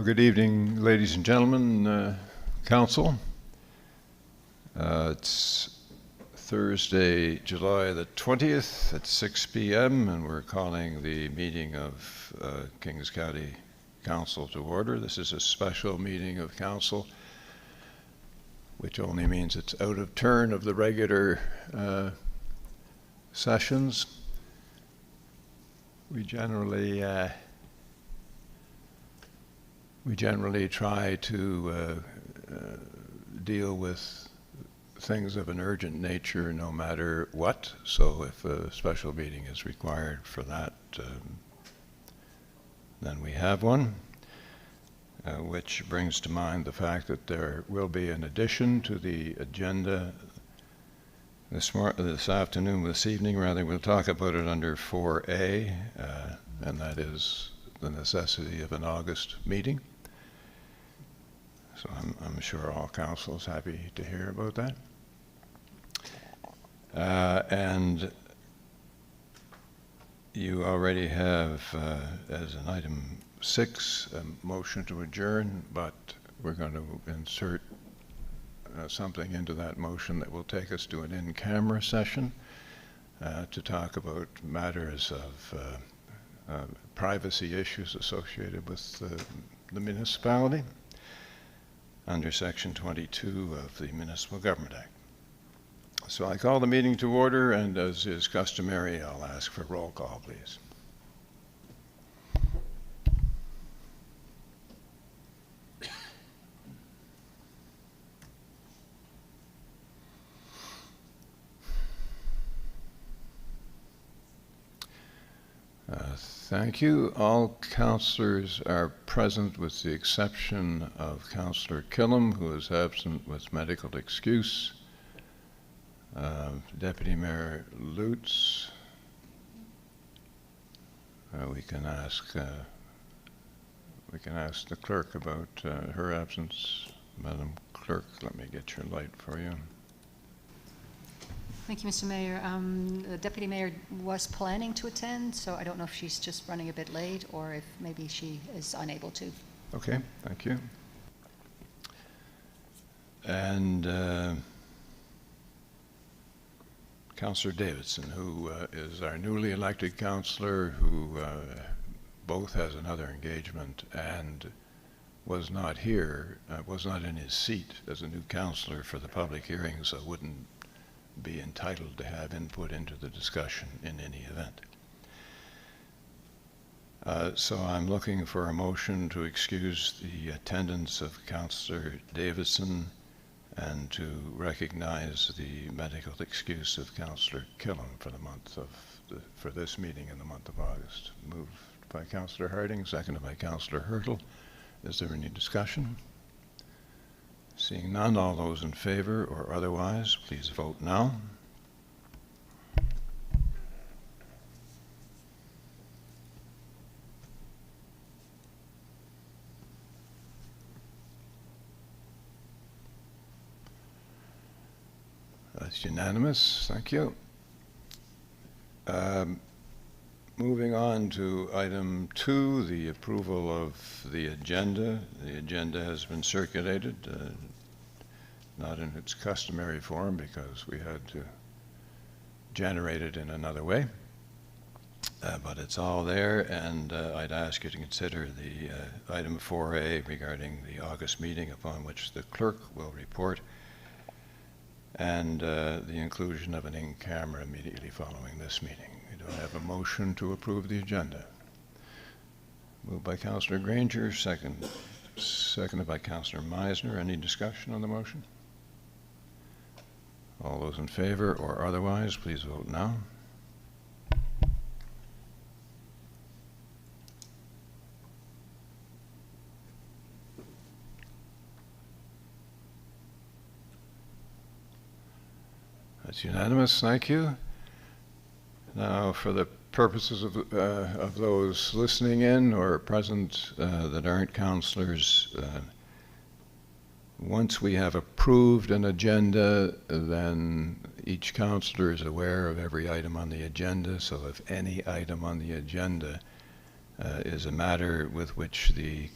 Well, good evening, ladies and gentlemen, Council. It's Thursday, July the 20th at 6 p.m. and we're calling the meeting of Kings County Council to order. This is a special meeting of Council, which only means it's out of turn of the regular sessions. We generally try to deal with things of an urgent nature no matter what. So if a special meeting is required for that, then we have one, which brings to mind the fact that there will be an addition to the agenda this afternoon, this evening rather. We'll talk about it under 4A, and that is the necessity of an August meeting. So I'm sure all council is happy to hear about that. And you already have, as an item 6, a motion to adjourn, but we're going to insert something into that motion that will take us to an in-camera session to talk about matters of privacy issues associated with the municipality under Section 22 of the Municipal Government Act. So I call the meeting to order, and as is customary, I'll ask for roll call, please. Thank you. All councillors are present with the exception of Councillor Killam, who is absent with medical excuse. Deputy Mayor Lutz. We can ask the clerk about her absence. Madam Clerk, let me get your light for you. Thank you, Mr. Mayor. The Deputy Mayor was planning to attend, so I don't know if she's just running a bit late or if maybe she is unable to. Okay, thank you. And Councillor Davidson, who is our newly elected councillor, who both has another engagement and was not here, was not in his seat as a new councillor for the public hearing, so wouldn't be entitled to have input into the discussion in any event. So I'm looking for a motion to excuse the attendance of Councillor Davidson and to recognize the medical excuse of Councillor Killam for the month of for this meeting in the month of August. Moved by Councillor Harding, seconded by Councillor Hurtle. Is there any discussion? Seeing none, all those in favor or otherwise, please vote now. That's unanimous. Thank you. Moving on to item 2, the approval of the agenda. The agenda has been circulated, not in its customary form because we had to generate it in another way, but it's all there, and I'd ask you to consider the item 4A regarding the August meeting, upon which the clerk will report, and the inclusion of an in-camera immediately following this meeting. Do I have a motion to approve the agenda? Moved by Councillor Granger, seconded by Councillor Meisner. Any discussion on the motion? All those in favor or otherwise, please vote now. That's unanimous. Thank you. Now, for the purposes of those listening in or present that aren't councillors, once we have approved an agenda, then each councillor is aware of every item on the agenda. So if any item on the agenda is a matter with which the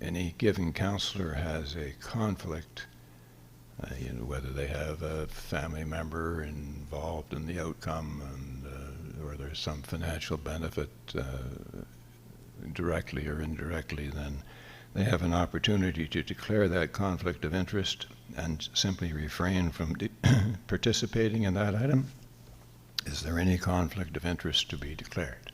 any given counselor has a conflict, whether they have a family member involved in the outcome or there's some financial benefit directly or indirectly, then they have an opportunity to declare that conflict of interest and simply refrain from participating in that item. Is there any conflict of interest to be declared?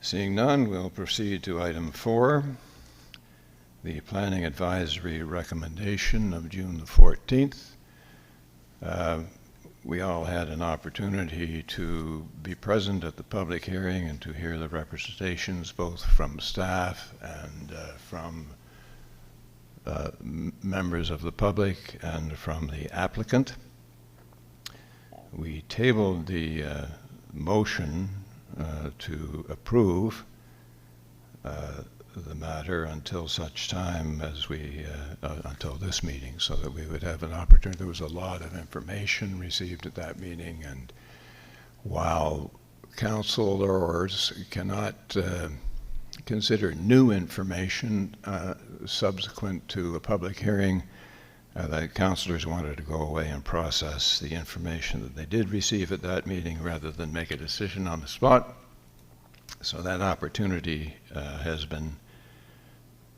Seeing none, we'll proceed to item 4, the Planning Advisory recommendation of June the 14th. We all had an opportunity to be present at the public hearing and to hear the representations both from staff and from members of the public and from the applicant. We tabled the motion to approve the matter until such time as until this meeting, so that we would have an opportunity. There was a lot of information received at that meeting, and while councilors cannot consider new information subsequent to a public hearing, the councilors wanted to go away and process the information that they did receive at that meeting rather than make a decision on the spot. So that opportunity has been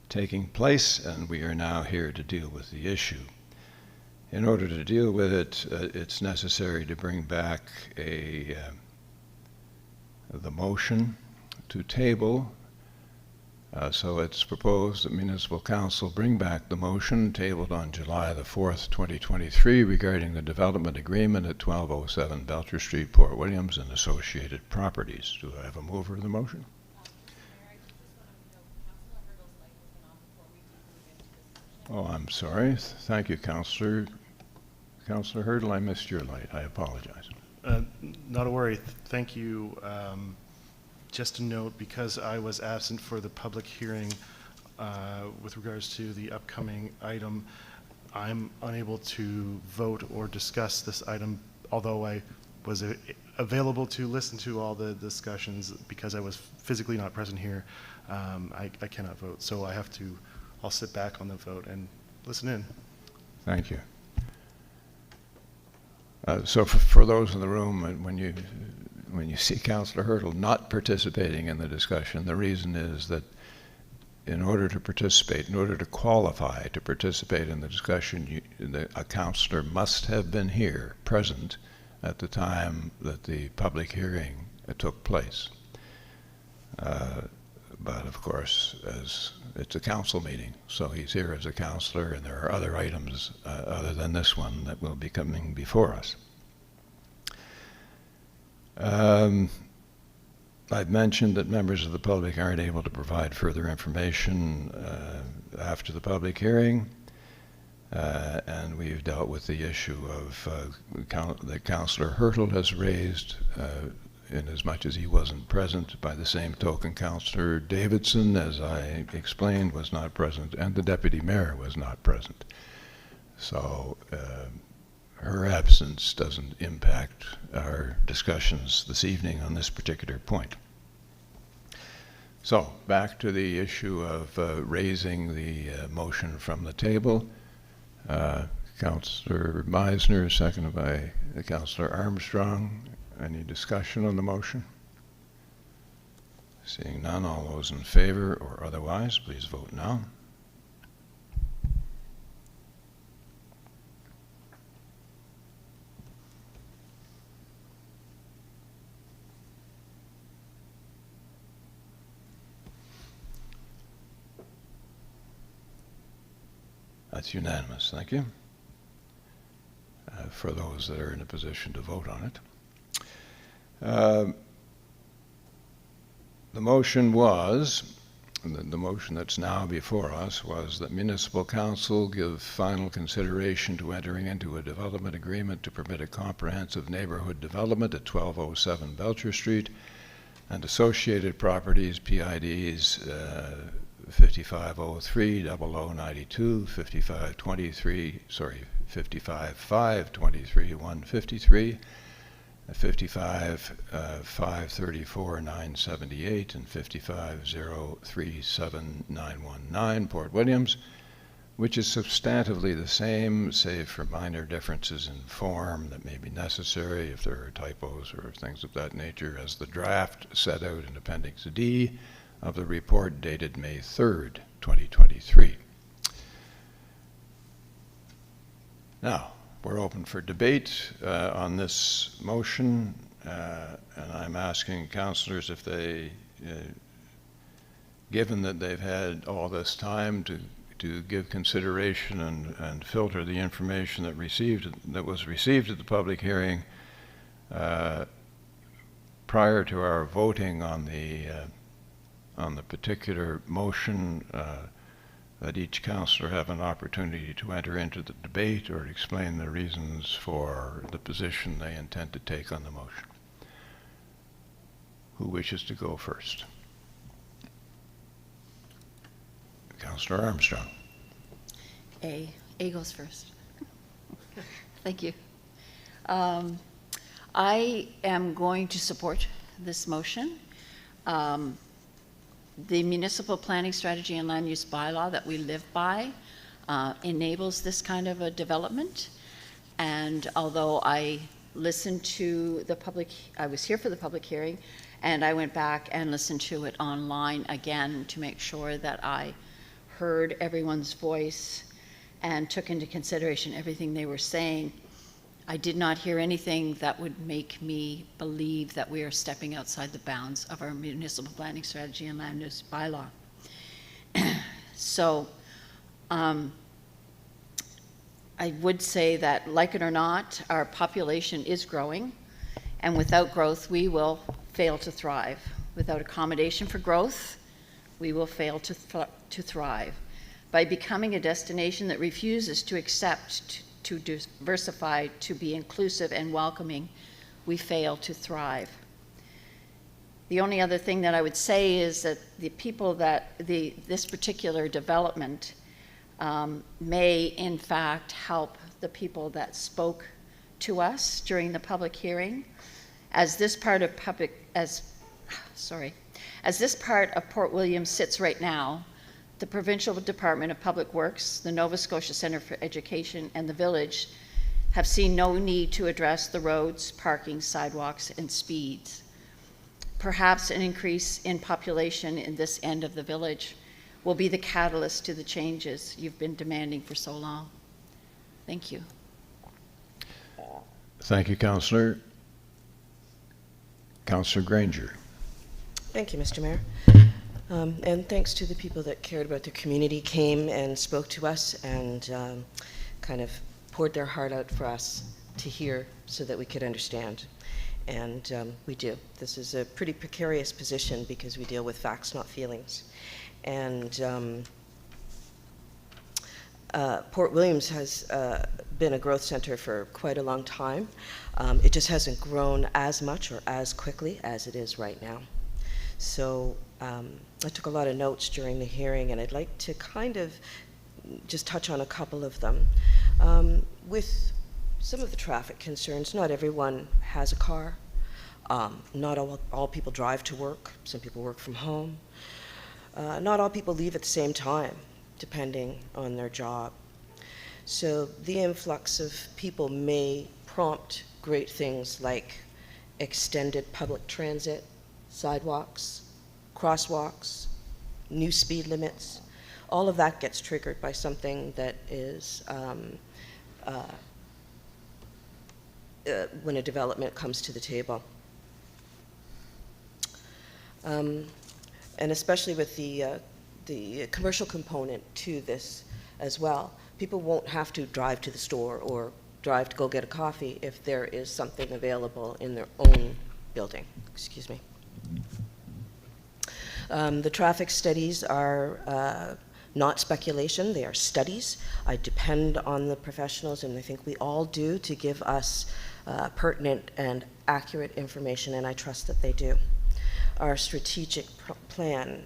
taking place, and we are now here to deal with the issue. In order to deal with it, it's necessary to bring back the motion to table. So it's proposed that Municipal Council bring back the motion tabled on July the 4th, 2023 regarding the development agreement at 1207 Belcher Street, Port Williams and associated properties. Do I have a mover of the motion? Oh, I'm sorry. Thank you, Councillor. Councillor Hurdle, I missed your light. I apologize. Not a worry. Thank you. Just a note, because I was absent for the public hearing with regards to the upcoming item, I'm unable to vote or discuss this item, although I was available to listen to all the discussions. Because I was physically not present here, I cannot vote. So I'll sit back on the vote and listen in. Thank you. So for those in the room, when you see Councillor Hurdle not participating in the discussion, the reason is that in order to participate, in order to qualify to participate in the discussion, a councillor must have been here, present, at the time that the public hearing took place. But of course, as it's a council meeting, so he's here as a councillor, and there are other items other than this one that will be coming before us. I've mentioned that members of the public aren't able to provide further information after the public hearing, and we've dealt with the issue of that Councillor Hurdle has raised, in as much as he wasn't present. By the same token, Councillor Davidson, as I explained, was not present, and the Deputy Mayor was not present. So her absence doesn't impact our discussions this evening on this particular point. So back to the issue of raising the motion from the table. Councillor Meisner, seconded by Councillor Armstrong. Any discussion on the motion? Seeing none, all those in favor or otherwise, please vote now. That's unanimous. Thank you. For those that are in a position to vote on it. The motion was, the motion that's now before us was that Municipal Council give final consideration to entering into a development agreement to permit a comprehensive neighborhood development at 1207 Belcher Street and associated properties, PIDs 5503, 0092, 5523, 55 523, 153, 55 534 978 and 55 037 919 Port Williams, which is substantively the same, save for minor differences in form that may be necessary if there are typos or things of that nature, as the draft set out in Appendix D of the report dated May 3rd, 2023. Now, we're open for debate on this motion, and I'm asking councillors if they, given that they've had all this time to give consideration and filter the information that was received at the public hearing prior to our voting on the particular motion, that each councillor have an opportunity to enter into the debate or explain the reasons for the position they intend to take on the motion. Who wishes to go first? Councillor Armstrong. A goes first. Thank you. I am going to support this motion. The municipal planning strategy and land use bylaw that we live by enables this kind of a development. And although I listened to the public, I was here for the public hearing, and I went back and listened to it online again to make sure that I heard everyone's voice and took into consideration everything they were saying. I did not hear anything that would make me believe that we are stepping outside the bounds of our municipal planning strategy and land use bylaw. So I would say that, like it or not, our population is growing, and without growth, we will fail to thrive. Without accommodation for growth, we will fail to thrive. By becoming a destination that refuses to accept, to diversify, to be inclusive and welcoming, we fail to thrive. The only other thing that I would say is that the people that this particular development may in fact help the people that spoke to us during the public hearing. As this part of Port Williams sits right now, the Provincial Department of Public Works, the Nova Scotia Centre for Education, and the Village have seen no need to address the roads, parking, sidewalks, and speeds. Perhaps an increase in population in this end of the village will be the catalyst to the changes you've been demanding for so long. Thank you. Thank you, Councillor. Councillor Granger. Thank you, Mr. Mayor. And thanks to the people that cared about the community, came and spoke to us and kind of poured their heart out for us to hear so that we could understand. And we do. This is a pretty precarious position because we deal with facts, not feelings. And Port Williams has been a growth center for quite a long time. It just hasn't grown as much or as quickly as it is right now. So I took a lot of notes during the hearing, and I'd like to kind of just touch on a couple of them. With some of the traffic concerns, not everyone has a car. Not all people drive to work. Some people work from home. Not all people leave at the same time, depending on their job. So the influx of people may prompt great things like extended public transit, sidewalks, crosswalks, new speed limits. All of that gets triggered by something that is when a development comes to the table. And especially with the commercial component to this as well. People won't have to drive to the store or drive to go get a coffee if there is something available in their own building. Excuse me. The traffic studies are not speculation, they are studies. I depend on the professionals, and I think we all do, to give us pertinent and accurate information, and I trust that they do. Our strategic plan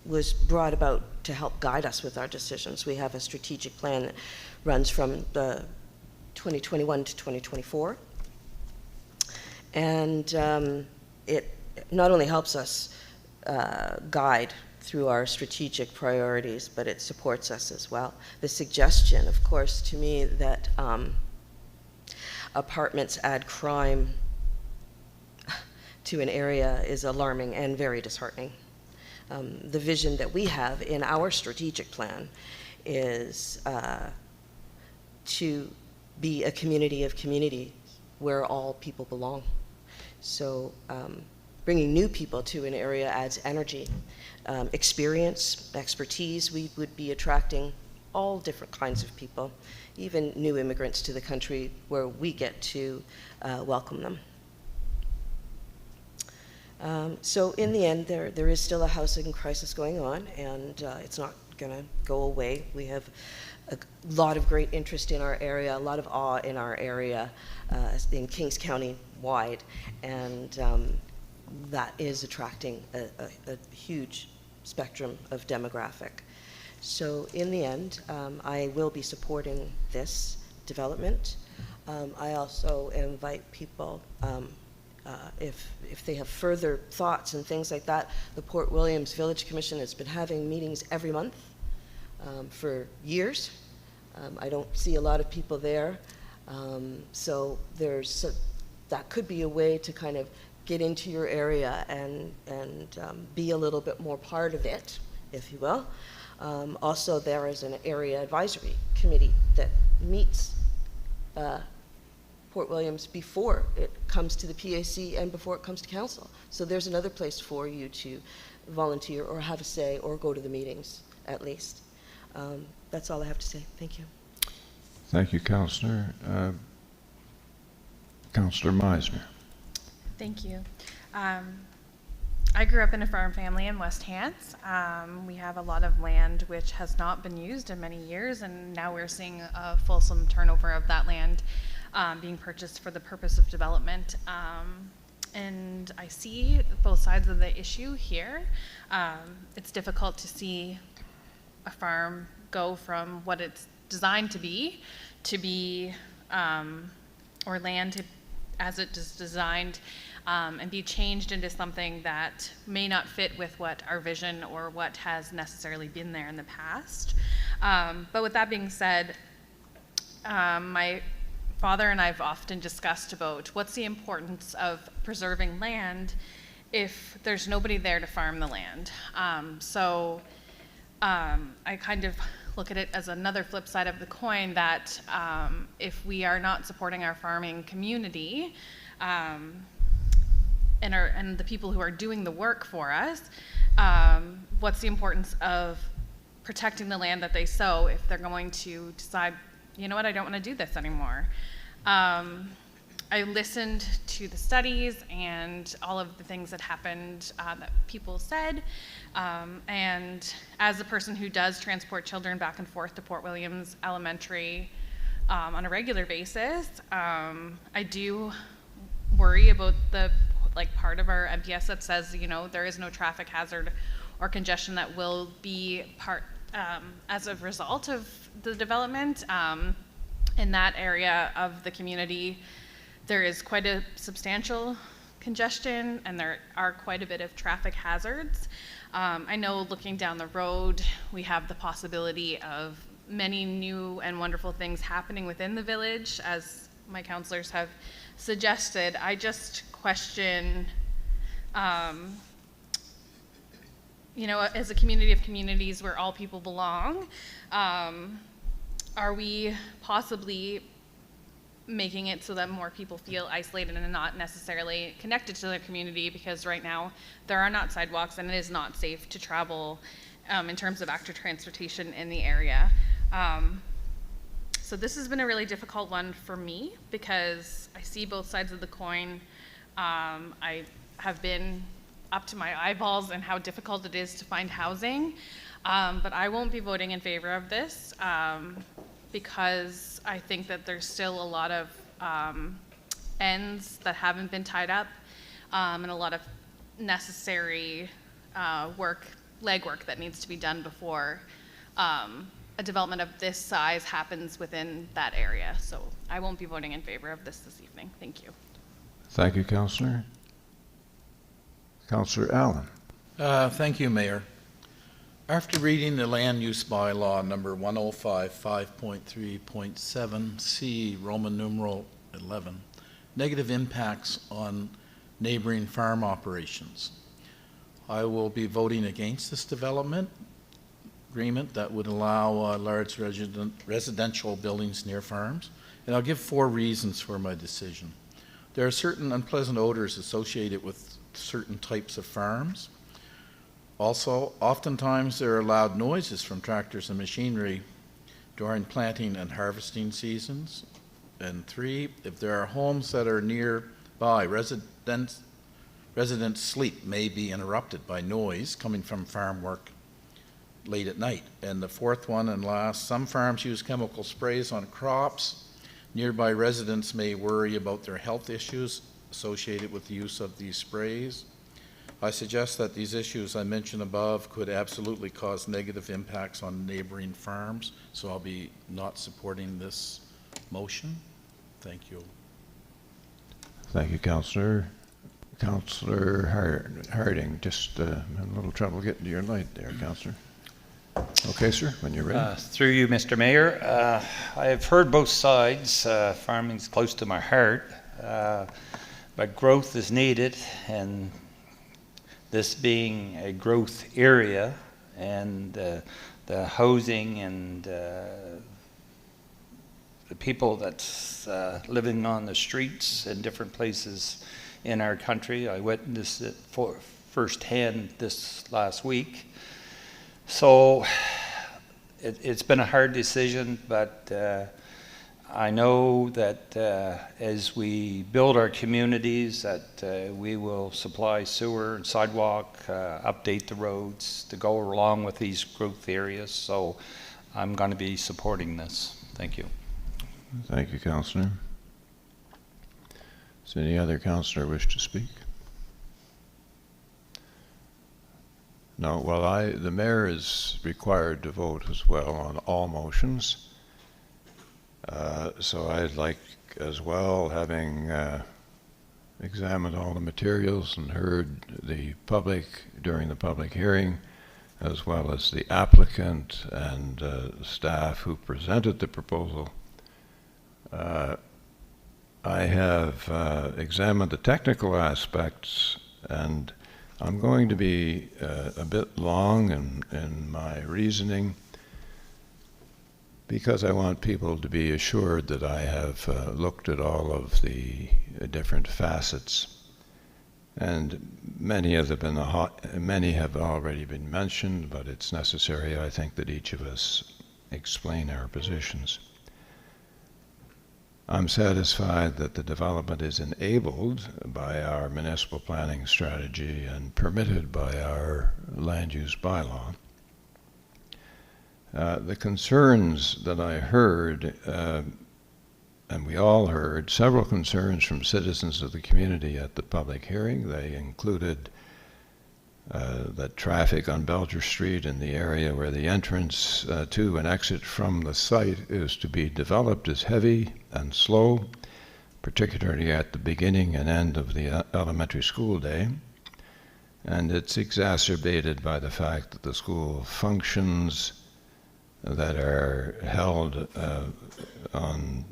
was brought about to help guide us with our decisions. We have a strategic plan that runs from the 2021 to 2024. And it not only helps us guide through our strategic priorities, but it supports us as well. The suggestion, of course, to me that apartments add crime to an area is alarming and very disheartening. The vision that we have in our strategic plan is to be a community of communities where all people belong. So bringing new people to an area adds energy, experience, expertise. We would be attracting all different kinds of people, even new immigrants to the country where we get to welcome them. So in the end, there is still a housing crisis going on, and it's not going to go away. We have a lot of great interest in our area, a lot of awe in our area, in Kings County wide, and that is attracting a huge spectrum of demographic. So in the end, I will be supporting this development. I also invite people, if they have further thoughts and things like that, the Port Williams Village Commission has been having meetings every month for years. I don't see a lot of people there. So that could be a way to kind of get into your area and be a little bit more part of it, if you will. Also, there is an area advisory committee that meets Port Williams before it comes to the PAC and before it comes to council. So there's another place for you to volunteer or have a say or go to the meetings, at least. That's all I have to say. Thank you. Thank you, Councillor. Councillor Meisner. Thank you. I grew up in a farm family in West Hants. We have a lot of land which has not been used in many years, and now we're seeing a fulsome turnover of that land being purchased for the purpose of development. And I see both sides of the issue here. It's difficult to see a farm go from what it's designed to be, or land as it is designed, and be changed into something that may not fit with what our vision or what has necessarily been there in the past. But with that being said, my father and I have often discussed about what's the importance of preserving land if there's nobody there to farm the land. So I kind of look at it as another flip side of the coin that if we are not supporting our farming community and the people who are doing the work for us, what's the importance of protecting the land that they sow if they're going to decide, you know what, I don't want to do this anymore. I listened to the studies and all of the things that happened that people said, and as a person who does transport children back and forth to Port Williams Elementary on a regular basis, I do worry about the part of our MPS that says, you know, there is no traffic hazard or congestion that will be as a result of the development. In that area of the community, there is quite a substantial congestion and there are quite a bit of traffic hazards. I know looking down the road, we have the possibility of many new and wonderful things happening within the village, as my councillors have suggested. I just question, you know, as a community of communities where all people belong, are we possibly making it so that more people feel isolated and not necessarily connected to their community, because right now there are not sidewalks and it is not safe to travel in terms of active transportation in the area. So this has been a really difficult one for me because I see both sides of the coin. I have been up to my eyeballs in how difficult it is to find housing, but I won't be voting in favor of this because I think that there's still a lot of ends that haven't been tied up and a lot of necessary legwork that needs to be done before a development of this size happens within that area. So I won't be voting in favor of this evening. Thank you. Thank you, Councillor. Councillor Allen. Thank you, Mayor. After reading the land use bylaw number 105 5.3.7C, Roman numeral 11, negative impacts on neighboring farm operations, I will be voting against this development agreement that would allow large residential buildings near farms, and I'll give 4 reasons for my decision. There are certain unpleasant odors associated with certain types of farms. Also, oftentimes there are loud noises from tractors and machinery during planting and harvesting seasons. And 3, if there are homes that are nearby, residents' sleep may be interrupted by noise coming from farm work late at night. And the 4th one and last, some farms use chemical sprays on crops. Nearby residents may worry about their health issues associated with the use of these sprays. I suggest that these issues I mentioned above could absolutely cause negative impacts on neighboring farms, so I'll be not supporting this motion. Thank you. Thank you, Councillor. Councillor Harding, just having a little trouble getting to your light there, Councillor. Okay, sir, when you're ready. Through you, Mr. Mayor. I have heard both sides. Farming's close to my heart, but growth is needed, and this being a growth area, and the housing and the people that's living on the streets in different places in our country. I witnessed it firsthand this last week. So it's been a hard decision, but I know that as we build our communities, that we will supply sewer and sidewalk, update the roads to go along with these growth areas. So I'm going to be supporting this. Thank you. Thank you, Councillor. Does any other councillor wish to speak? No, well, the mayor is required to vote as well on all motions. So I'd like as well, having examined all the materials and heard the public during the public hearing, as well as the applicant and staff who presented the proposal, I have examined the technical aspects, and I'm going to be a bit long in my reasoning, because I want people to be assured that I have looked at all of the different facets, and many have already been mentioned, but it's necessary, I think, that each of us explain our positions. I'm satisfied that the development is enabled by our municipal planning strategy and permitted by our land use bylaw. The concerns that I heard, and we all heard, several concerns from citizens of the community at the public hearing. They included that traffic on Belcher Street in the area where the entrance to and exit from the site is to be developed is heavy and slow, particularly at the beginning and end of the elementary school day. And it's exacerbated by the fact that the school functions that are held on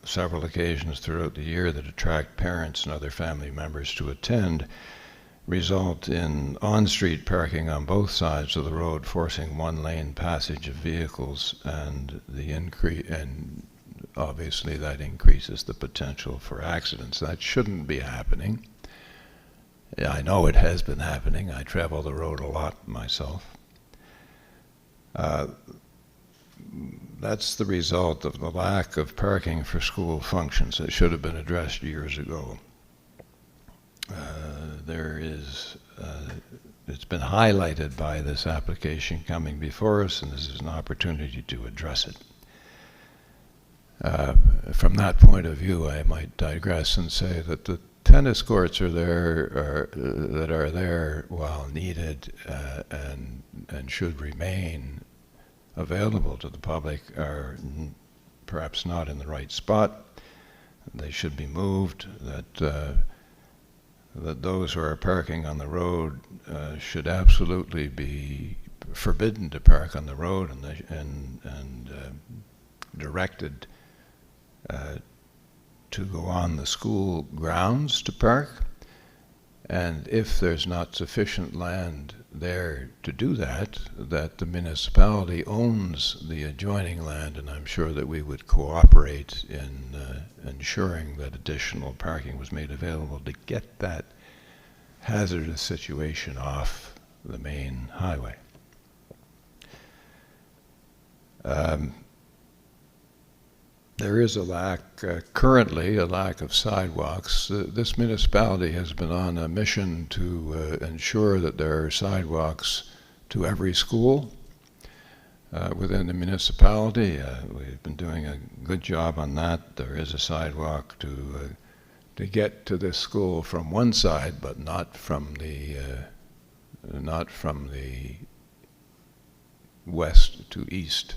several occasions throughout the year that attract parents and other family members to attend result in on-street parking on both sides of the road, forcing one-lane passage of vehicles, and obviously that increases the potential for accidents. That shouldn't be happening. I know it has been happening. I travel the road a lot myself. That's the result of the lack of parking for school functions that should have been addressed years ago. It's been highlighted by this application coming before us, and this is an opportunity to address it. From that point of view, I might digress and say that the tennis courts are there while needed and should remain available to the public, are perhaps not in the right spot. they should be moved, that those who are parking on the road should absolutely be forbidden to park on the road, and directed to go on the school grounds to park. And if there's not sufficient land there to do that, that the municipality owns the adjoining land, and I'm sure that we would cooperate in ensuring that additional parking was made available to get that hazardous situation off the main highway. There is a lack, currently a lack of sidewalks. This municipality has been on a mission to ensure that there are sidewalks to every school within the municipality. We've been doing a good job on that. There is a sidewalk to get to this school from one side, but not from the west to east.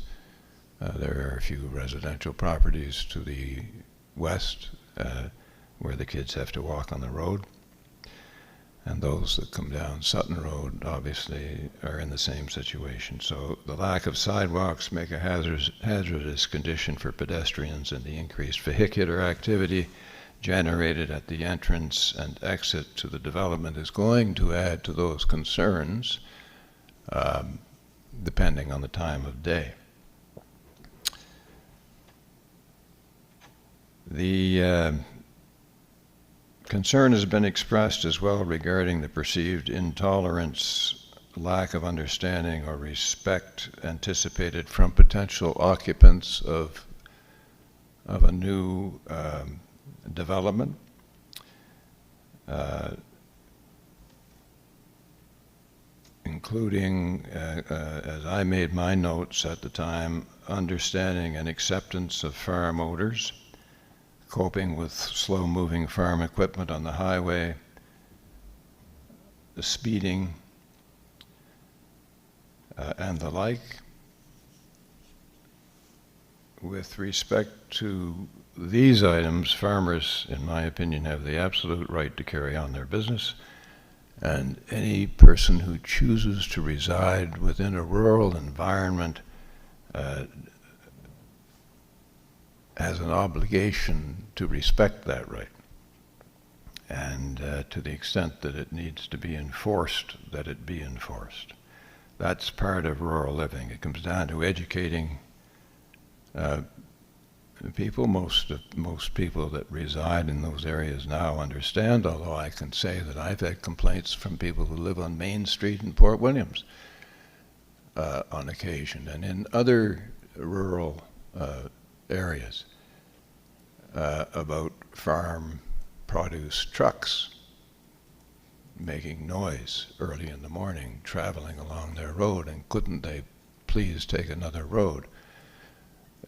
There are a few residential properties to the west where the kids have to walk on the road. And those that come down Sutton Road obviously are in the same situation. So the lack of sidewalks make a hazardous condition for pedestrians, and the increased vehicular activity generated at the entrance and exit to the development is going to add to those concerns, depending on the time of day. The concern has been expressed as well regarding the perceived intolerance, lack of understanding or respect anticipated from potential occupants of a new development. Including, as I made my notes at the time, understanding and acceptance of farm odors, coping with slow-moving farm equipment on the highway, the speeding, and the like. With respect to these items, farmers, in my opinion, have the absolute right to carry on their business, and any person who chooses to reside within a rural environment has an obligation to respect that right. And to the extent that it needs to be enforced, that it be enforced. That's part of rural living. It comes down to educating people. Most people that reside in those areas now understand, although I can say that I've had complaints from people who live on Main Street in Port Williams on occasion, and in other rural areas about farm produce trucks making noise early in the morning, traveling along their road, and couldn't they please take another road?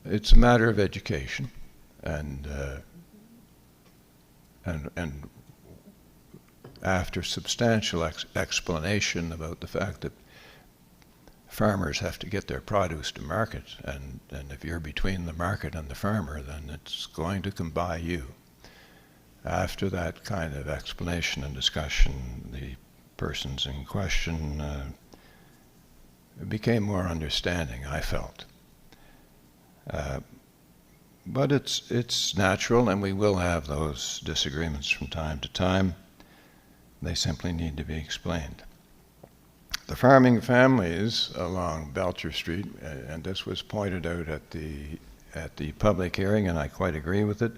It's a matter of education, and after substantial explanation about the fact that farmers have to get their produce to market, and if you're between the market and the farmer, then it's going to come by you. After that kind of explanation and discussion, the persons in question became more understanding, I felt. But it's natural, and we will have those disagreements from time to time. They simply need to be explained. The farming families along Belcher Street, and this was pointed out at the public hearing, and I quite agree with it,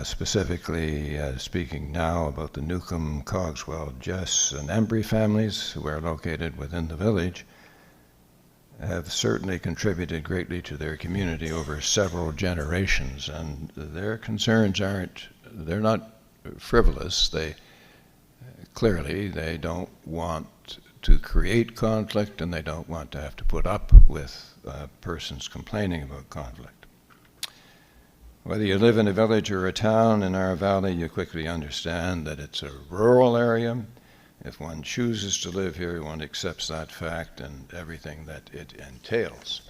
specifically speaking now about the Newcomb, Cogswell, Jess, and Embry families who are located within the village, have certainly contributed greatly to their community over several generations, and their concerns they're not frivolous. Clearly they don't want to create conflict, and they don't want to have to put up with persons complaining about conflict. Whether you live in a village or a town in our valley, you quickly understand that it's a rural area. If one chooses to live here, one accepts that fact and everything that it entails.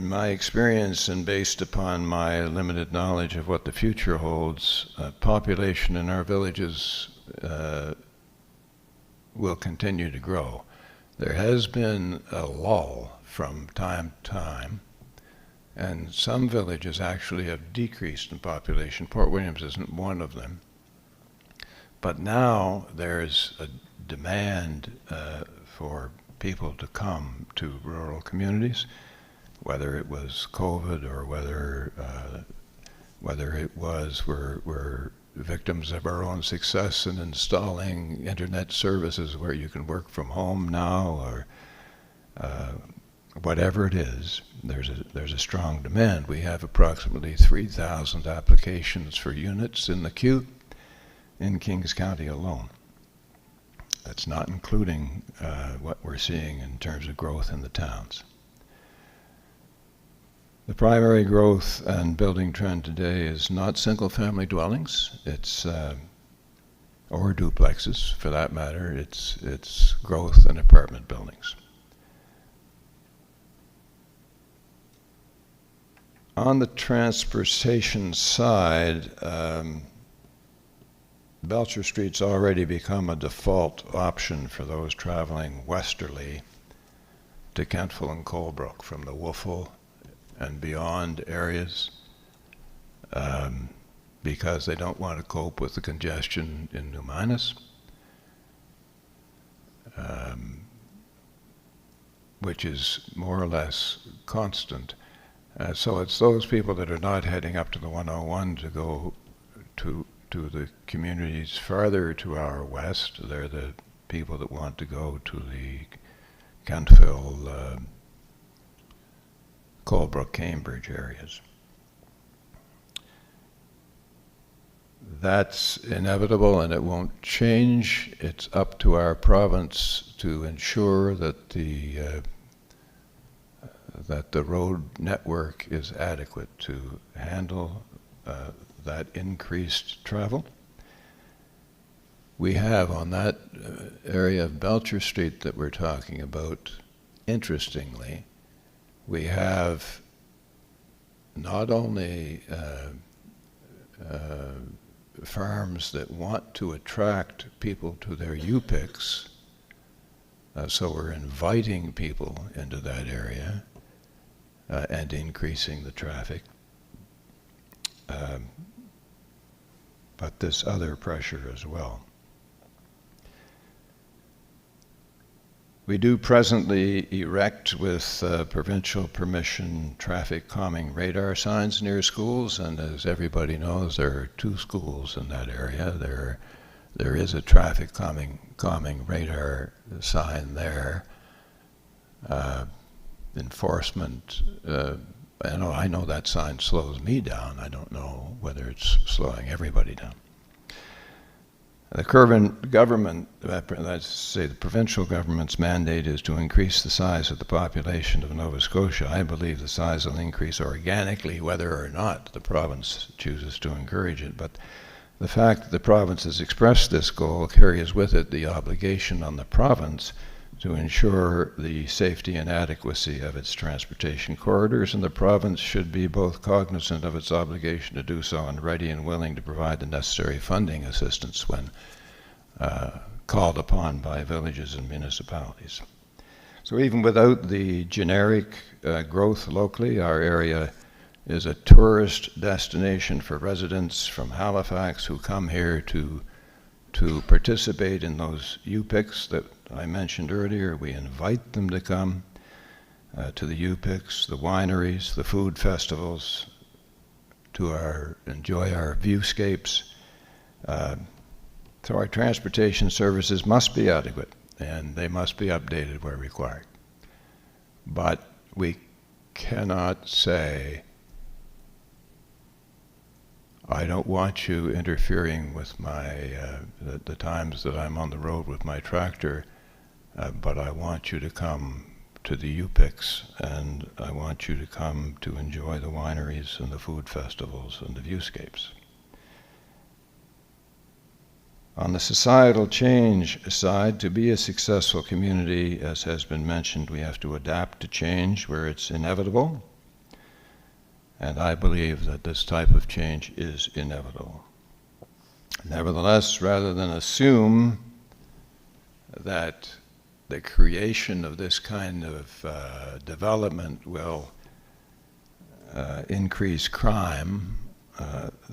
in my experience and based upon my limited knowledge of what the future holds, population in our villages will continue to grow. There has been a lull from time to time, and some villages actually have decreased in population. Port Williams isn't one of them. But now there's a demand for people to come to rural communities, whether it was COVID or whether it was we're victims of our own success in installing internet services where you can work from home now, or whatever it is, there's a strong demand. We have approximately 3,000 applications for units in the queue in Kings County alone. That's not including what we're seeing in terms of growth in the towns. The primary growth and building trend today is not single-family dwellings. It's or duplexes, for that matter. It's growth in apartment buildings. On the transportation side, Belcher Street's already become a default option for those traveling westerly to Kentville and Colebrook from the Woofle and beyond areas, because they don't want to cope with the congestion in New Minas, which is more or less constant. So it's those people that are not heading up to the 101 to go to the communities farther to our west. They're the people that want to go to the Kentville, Colebrook, Cambridge areas. That's inevitable and it won't change. It's up to our province to ensure that the road network is adequate to handle that increased travel. We have on that area of Belcher Street that we're talking about, interestingly, we have not only farms that want to attract people to their U-picks, so we're inviting people into that area and increasing the traffic, but this other pressure as well. We do presently erect with provincial permission traffic calming radar signs near schools, and as everybody knows, there are 2 schools in that area. There is a traffic calming radar sign there. Enforcement, I know that sign slows me down. I don't know whether it's slowing everybody down. The current government, let's say the provincial government's mandate is to increase the size of the population of Nova Scotia. I believe the size will increase organically whether or not the province chooses to encourage it. But the fact that the province has expressed this goal carries with it the obligation on the province to ensure the safety and adequacy of its transportation corridors, and the province should be both cognizant of its obligation to do so and ready and willing to provide the necessary funding assistance when called upon by villages and municipalities. So even without the generic growth locally, our area is a tourist destination for residents from Halifax who come here to participate in those U-picks that I mentioned earlier. We invite them to come to the U-picks, the wineries, the food festivals, to enjoy our viewscapes. So our transportation services must be adequate and they must be updated where required. But we cannot say, I don't want you interfering with my the times that I'm on the road with my tractor, but I want you to come to the U-picks and I want you to come to enjoy the wineries and the food festivals and the viewscapes. On the societal change side, to be a successful community, as has been mentioned, we have to adapt to change where it's inevitable. and I believe that this type of change is inevitable. Nevertheless, rather than assume that the creation of this kind of development will increase crime,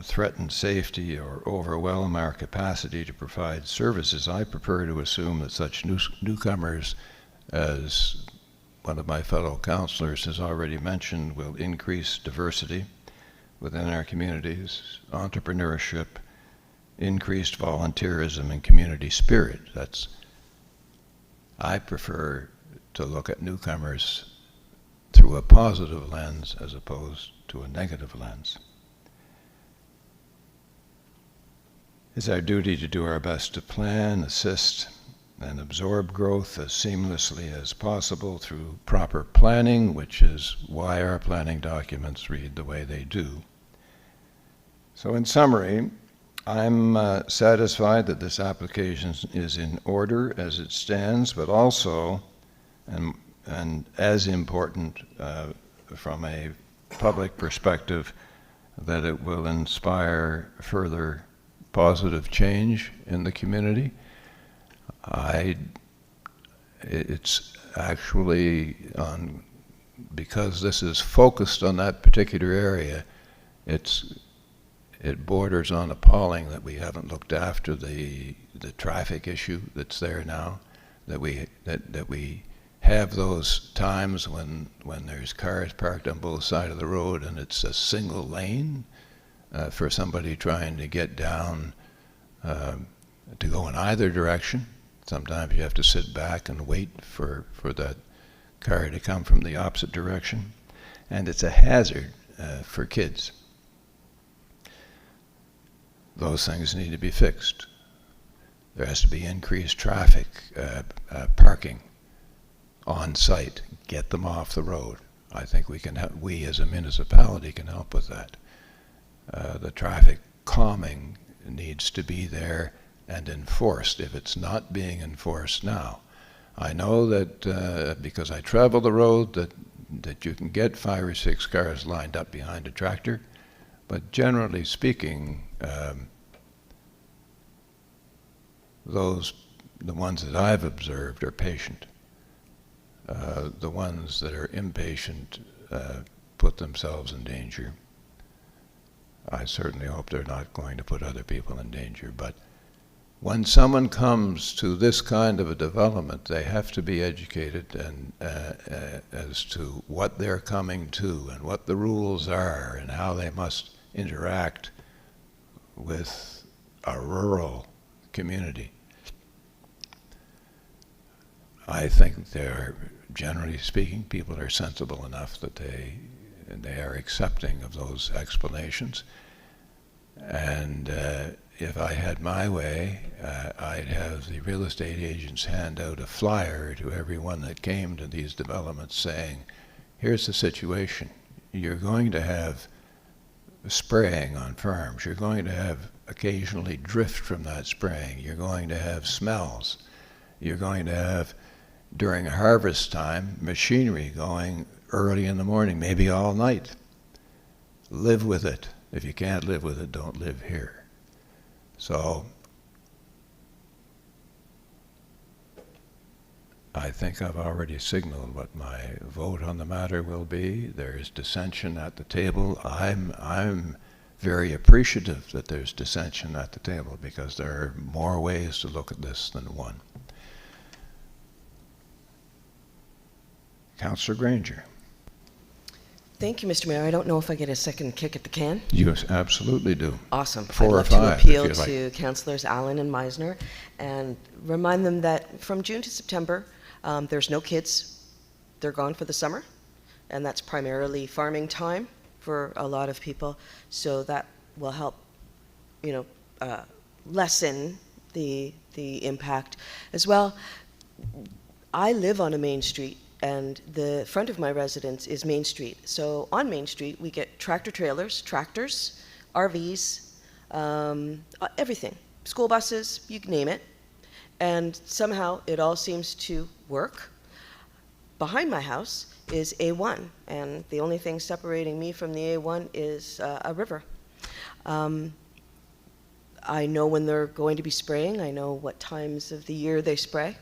threaten safety, or overwhelm our capacity to provide services, I prefer to assume that such newcomers, as one of my fellow councillors has already mentioned, will increase diversity within our communities, entrepreneurship, increased volunteerism, and community spirit. I prefer to look at newcomers through a positive lens as opposed to a negative lens. It's our duty to do our best to plan, assist, and absorb growth as seamlessly as possible through proper planning, which is why our planning documents read the way they do. So in summary, I'm satisfied that this application is in order as it stands, but also, and as important from a public perspective, that it will inspire further positive change in the community. It's actually because this is focused on that particular area, it borders on appalling that we haven't looked after the traffic issue that's there now, that we have those times when there's cars parked on both sides of the road and it's a single lane for somebody trying to get down to go in either direction. Sometimes you have to sit back and wait for that car to come from the opposite direction. And it's a hazard for kids. Those things need to be fixed. There has to be increased traffic, parking on site. Get them off the road. I think we as a municipality can help with that. The traffic calming needs to be there and enforced if it's not being enforced now. I know that because I travel the road that you can get 5 or 6 cars lined up behind a tractor, but generally speaking, the ones that I've observed are patient. The ones that are impatient put themselves in danger. I certainly hope they're not going to put other people in danger, but when someone comes to this kind of a development, they have to be educated and as to what they're coming to and what the rules are and how they must interact with a rural community. I think they're, generally speaking, people are sensible enough that they are accepting of those explanations. And if I had my way, I'd have the real estate agents hand out a flyer to everyone that came to these developments saying, here's the situation. You're going to have spraying on farms. You're going to have occasionally drift from that spraying. You're going to have smells. You're going to have, during harvest time, machinery going early in the morning, maybe all night. Live with it. If you can't live with it, don't live here. So I think I've already signaled what my vote on the matter will be. There's dissension at the table. I'm very appreciative that there's dissension at the table because there are more ways to look at this than one. Councillor Granger. Thank you, Mr. Mayor. I don't know if I get a second kick at the can. You absolutely do. Awesome. 4 I'd or love 5, to if appeal you like. to Councillors Allen and Meisner and remind them that from June to September, there's no kids. They're gone for the summer, and that's primarily farming time for a lot of people. So that will help, lessen the impact as well. I live on a main street, and the front of my residence is Main Street. So on Main Street, we get tractor trailers, tractors, RVs, everything, school buses, you can name it. And somehow it all seems to work. Behind my house is A1, and the only thing separating me from the A1 is a river. I know when they're going to be spraying. I know what times of the year they spray.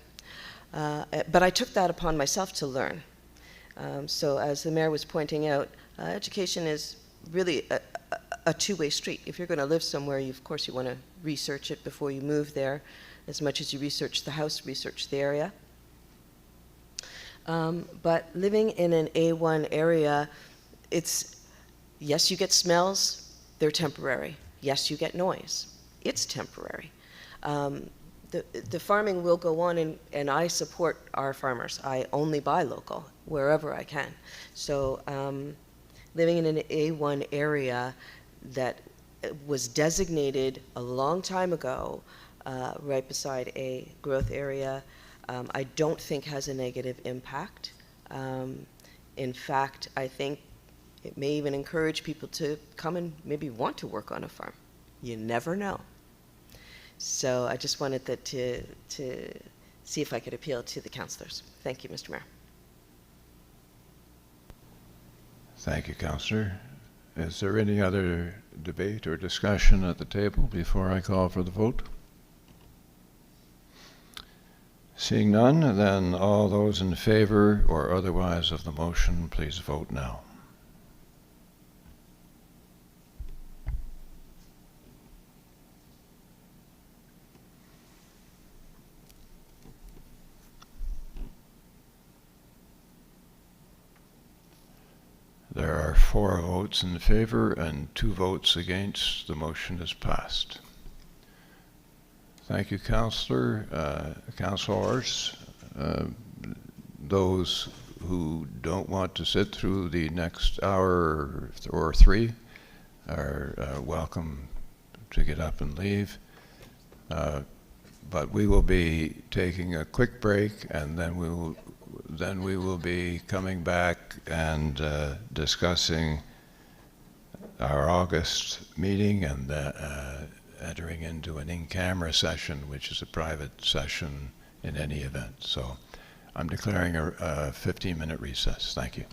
But I took that upon myself to learn. So as the mayor was pointing out, education is really a two-way street. If you're going to live somewhere, of course you want to research it before you move there. As much as you research the house, research the area. But living in an A1 area, yes, you get smells, they're temporary. Yes, you get noise, it's temporary. The farming will go on, and I support our farmers. I only buy local wherever I can. So living in an A1 area that was designated a long time ago, right beside a growth area, I don't think has a negative impact. In fact, I think it may even encourage people to come and maybe want to work on a farm. You never know. So I just wanted to see if I could appeal to the councillors. Thank you, Mr. Mayor. Thank you, Councillor. Is there any other debate or discussion at the table before I call for the vote? Seeing none, then all those in favor or otherwise of the motion, please vote now. There are 4 votes in favor and 2 votes against. The motion is passed. Thank you, Councillor. Councillors, those who don't want to sit through the next hour or 3 are welcome to get up and leave. But we will be taking a quick break, and then we will be coming back and discussing our August meeting and entering into an in-camera session, which is a private session in any event. So I'm declaring a 15-minute recess. Thank you.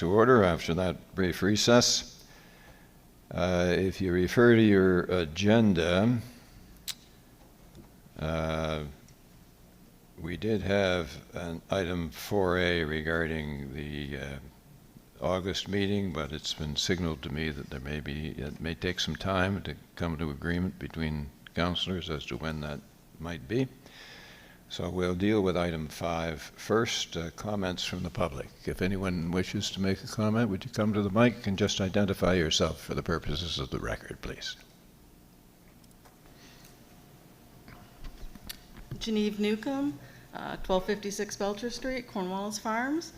to order after that brief recess. If you refer to your agenda, we did have an item 4A regarding the August meeting, but it's been signaled to me that it may take some time to come to agreement between councillors as to when that might be. So we'll deal with item 5 first, comments from the public. If anyone wishes to make a comment, would you come to the mic and just identify yourself for the purposes of the record, please? Genevieve Newcomb, 1256 Belcher Street, Cornwallis Farms.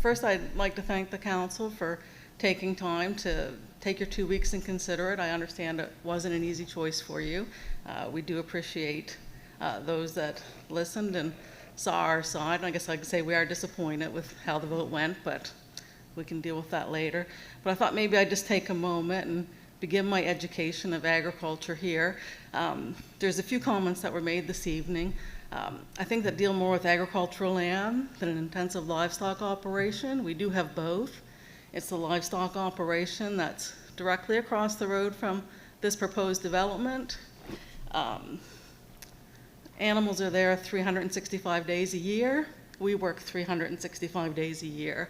First, I'd like to thank the council for taking time to take your 2 weeks and consider it. I understand it wasn't an easy choice for you. We do appreciate those that listened and saw our side. And I guess I could say we are disappointed with how the vote went, but we can deal with that later. But I thought maybe I'd just take a moment and begin my education of agriculture here. There's a few comments that were made this evening. I think that deal more with agricultural land than an intensive livestock operation. We do have both. It's the livestock operation that's directly across the road from this proposed development. Animals are there 365 days a year. We work 365 days a year.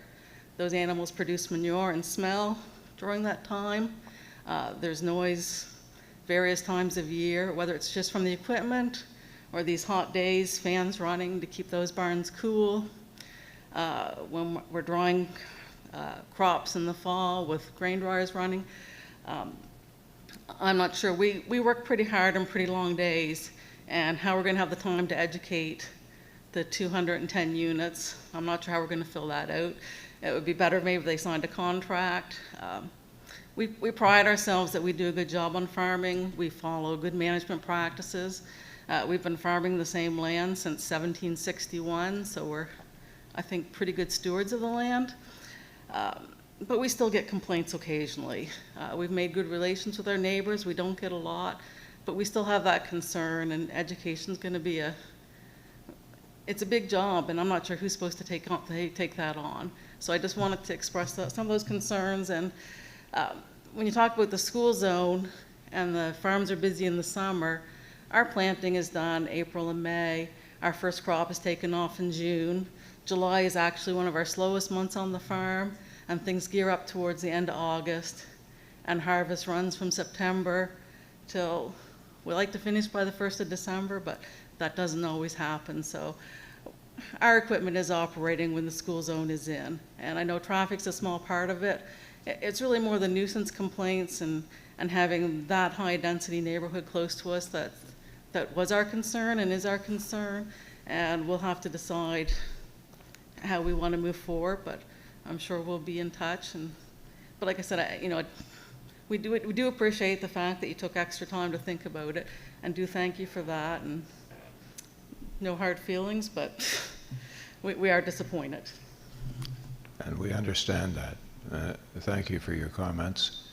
Those animals produce manure and smell during that time. There's noise various times of year, whether it's just from the equipment or these hot days, fans running to keep those barns cool. When we're drying crops in the fall with grain dryers running, I'm not sure. We work pretty hard and pretty long days, and how we're going to have the time to educate the 210 units, I'm not sure how we're going to fill that out. It would be better maybe if they signed a contract. We pride ourselves that we do a good job on farming. We follow good management practices. We've been farming the same land since 1761, so we're, I think, pretty good stewards of the land. But we still get complaints occasionally. We've made good relations with our neighbors. We don't get a lot, but we still have that concern, and education's going to be it's a big job, and I'm not sure who's supposed to take that on. So I just wanted to express some of those concerns. And when you talk about the school zone and the farms are busy in the summer, our planting is done April and May. Our first crop is taken off in June. July is actually one of our slowest months on the farm, and things gear up towards the end of August. And harvest runs from September till, we like to finish by the 1st of December, but that doesn't always happen. So our equipment is operating when the school zone is in. And I know traffic's a small part of it. It's really more the nuisance complaints and having that high density neighborhood close to us that was our concern and is our concern. And we'll have to decide how we want to move forward, but I'm sure we'll be in touch. But like I said, we do appreciate the fact that you took extra time to think about it, and do thank you for that. And no hard feelings, but we are disappointed. And we understand that. Thank you for your comments.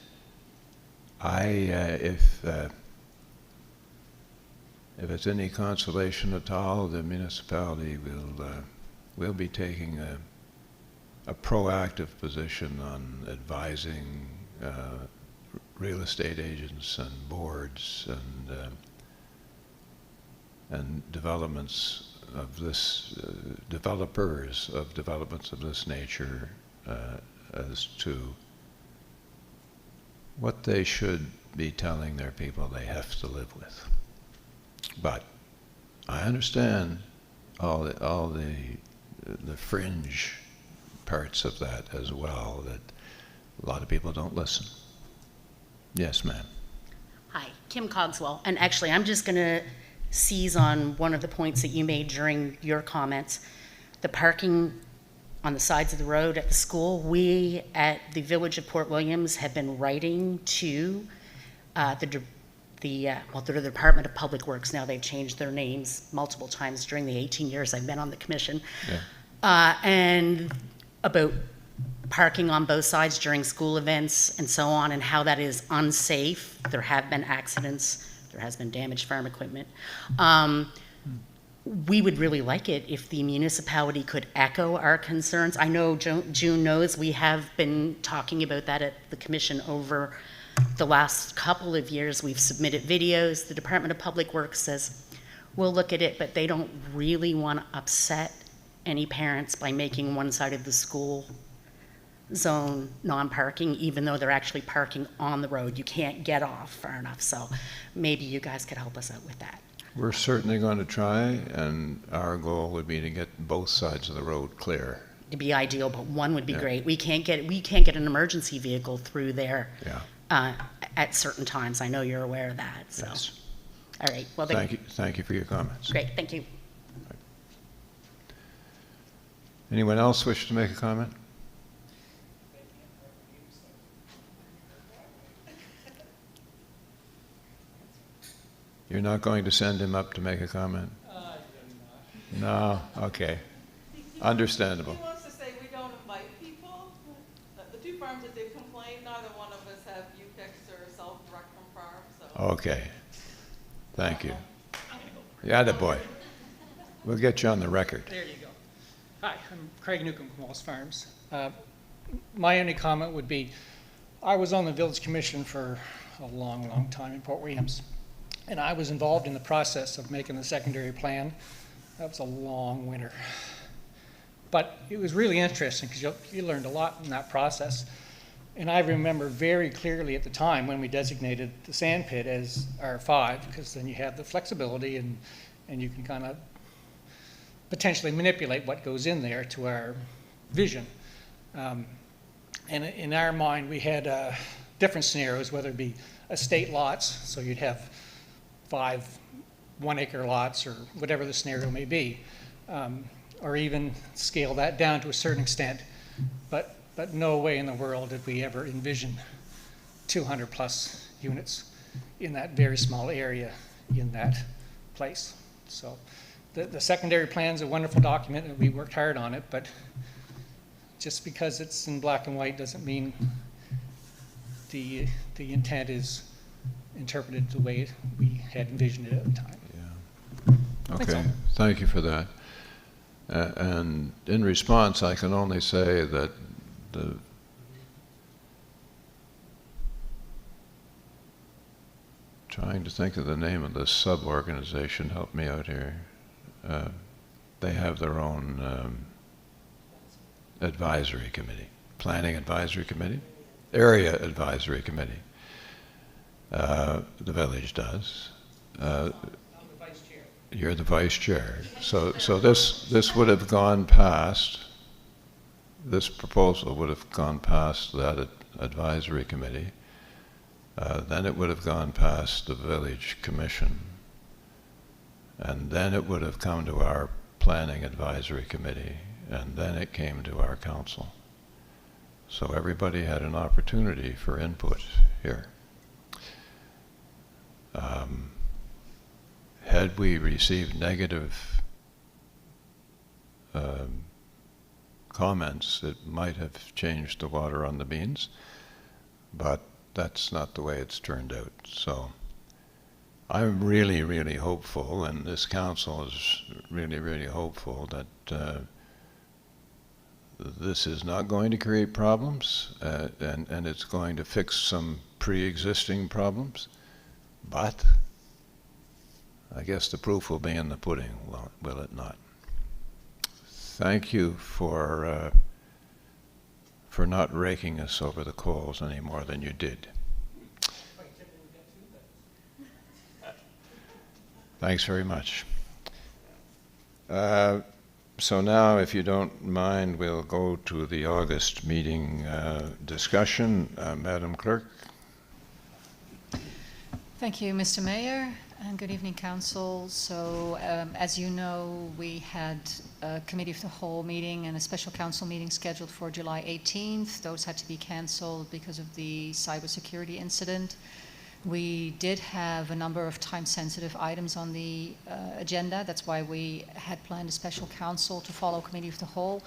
If it's any consolation at all, the municipality will be taking a proactive position on advising real estate agents and boards and developments of this developers of developments of this nature as to what they should be telling their people they have to live with. But I understand all the fringe parts of that as well, that a lot of people don't listen. Yes, ma'am. Hi, Kim Cogswell. And actually, I'm just going to seize on one of the points that you made during your comments. The parking on the sides of the road at the school. We at the Village of Port Williams have been writing to the Department of Public Works. Now they've changed their names multiple times during the 18 years I've been on the commission. Yeah. And about parking on both sides during school events and so on, and how that is unsafe. There have been accidents. There has been damaged farm equipment. we would really like it if the municipality could echo our concerns. I know June knows we have been talking about that at the commission over the last couple of years. We've submitted videos. The Department of Public Works says, we'll look at it, but they don't really want to upset any parents by making one side of the school zone non-parking, even though they're actually parking on the road. You can't get off far enough. So maybe you guys could help us out with that. We're certainly going to try, and our goal would be to get both sides of the road clear. To be ideal, but one would be Yeah. great. We can't get an emergency vehicle through there Yeah. at certain times. I know you're aware of that. So, Yes. all right. Well, Thank you for your comments. Great. Thank you. Anyone else wish to make a comment? You're not going to send him up to make a comment? No? Okay. Understandable. He wants to say we don't invite people. The two farms that did complain, neither one of us have UPICs or self-direct from farms, so. Okay. Thank you. Yeah, the boy. We'll get you on the record. There you go. Hi, I'm Craig Newcomb from Wallace Farms. My only comment would be, I was on the village commission for a long, long time in Port Williams, and I was involved in the process of making the secondary plan. That was a long winter. But it was really interesting because you learned a lot in that process. And I remember very clearly at the time when we designated the sand pit as R5, because then you have the flexibility and you can kind of potentially manipulate what goes in there to our vision. And in our mind, we had different scenarios, whether it be estate lots, so you'd have 5 1-acre lots or whatever the scenario may be, or even scale that down to a certain extent. But no way in the world did we ever envision 200 plus units in that very small area in that place. So the secondary plan is a wonderful document and we worked hard on it, but just because it's in black and white doesn't mean the intent is interpreted the way we had envisioned it at the time. Yeah. Okay, thank you for that. And in response, I can only say that trying to think of the name of the sub-organization, help me out here. They have their own advisory committee, planning advisory committee, area advisory committee. The village does. I'm the vice chair. You're the vice chair. So this would have gone past, this proposal would have gone past that advisory committee. Then it would have gone past the village commission. And then it would have come to our planning advisory committee. And then it came to our council. So everybody had an opportunity for input here. Had we received negative comments, it might have changed the water on the beans, but that's not the way it's turned out. So I'm really, really hopeful, and this council is really, really hopeful that this is not going to create problems, and it's going to fix some pre-existing problems. But I guess the proof will be in the pudding, will it not? Thank you for not raking us over the coals any more than you did. Thanks very much. So now, if you don't mind, we'll go to the August meeting discussion. Madam Clerk. Thank you, Mr. Mayor, and good evening, Council. So, as you know, we had a Committee of the Whole meeting and a Special Council meeting scheduled for July 18th. Those had to be cancelled because of the cybersecurity incident. We did have a number of time-sensitive items on the agenda. That's why we had planned a Special Council to follow Committee of the Whole.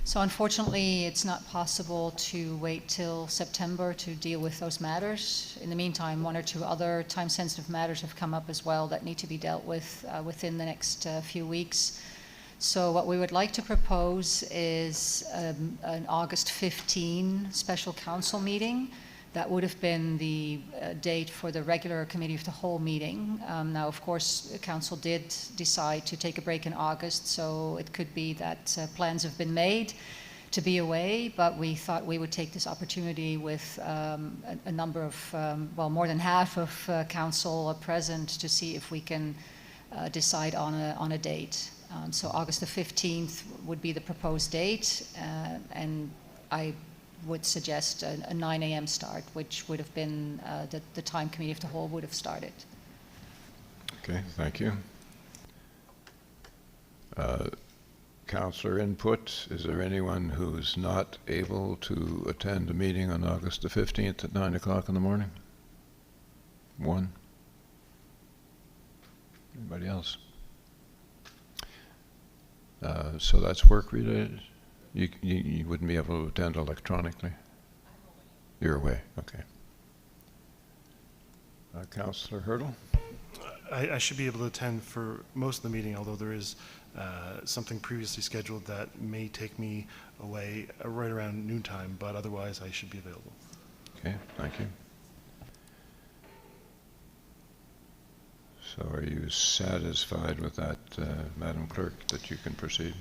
So unfortunately, it's not possible to wait till September to deal with those matters. In the meantime, one or two other time-sensitive matters have come up as well that need to be dealt with within the next few weeks. So what we would like to propose is an August 15 special council meeting. That would have been the date for the regular Committee of the Whole meeting. Now, of course, Council did decide to take a break in August, so it could be that plans have been made to be away, but we thought we would take this opportunity with a number of, well, more than half of Council present to see if we can decide on a date. So August the 15th would be the proposed date, and I would suggest a 9 a.m. start, which would have been the time Committee of the Whole would have started. Okay, thank you. Councillor input. Is there anyone who's not able to attend a meeting on August the 15th at 9 o'clock in the morning? One? Anybody else? So that's work related? You wouldn't be able to attend electronically? You're away, okay. Councillor Hurdle? I should be able to attend for most of the meeting, although there is something previously scheduled that may take me away right around noontime, but otherwise I should be available. Okay, thank you. So are you satisfied with that, Madam Clerk, that you can proceed?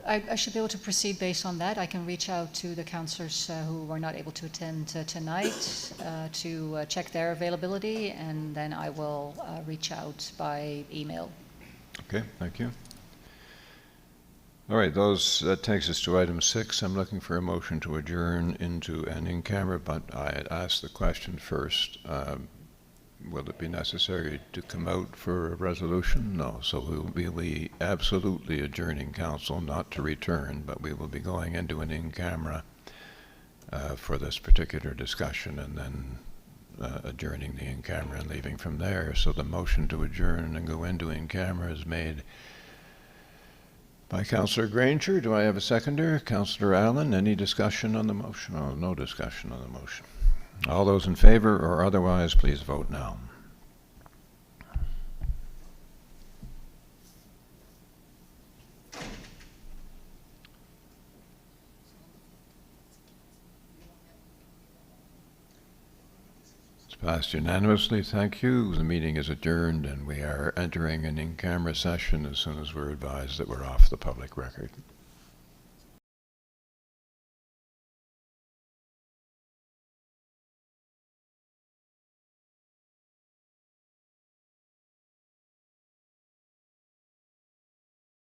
I should be able to proceed based on that. I can reach out to the councillors who were not able to attend tonight to check their availability, and then I will reach out by email. Okay, thank you. All right, that takes us to item 6. I'm looking for a motion to adjourn into an in-camera, but I had asked the question first. Will it be necessary to come out for a resolution? No. So we will be absolutely adjourning council, not to return, but we will be going into an in-camera for this particular discussion, and then adjourning the in-camera and leaving from there. So the motion to adjourn and go into in-camera is made by Councillor Granger. Do I have a seconder? Councillor Allen, any discussion on the motion? Oh, no discussion on the motion. All those in favor or otherwise, please vote now. It's passed unanimously. Thank you. The meeting is adjourned, and we are entering an in-camera session as soon as we're advised that we're off the public record.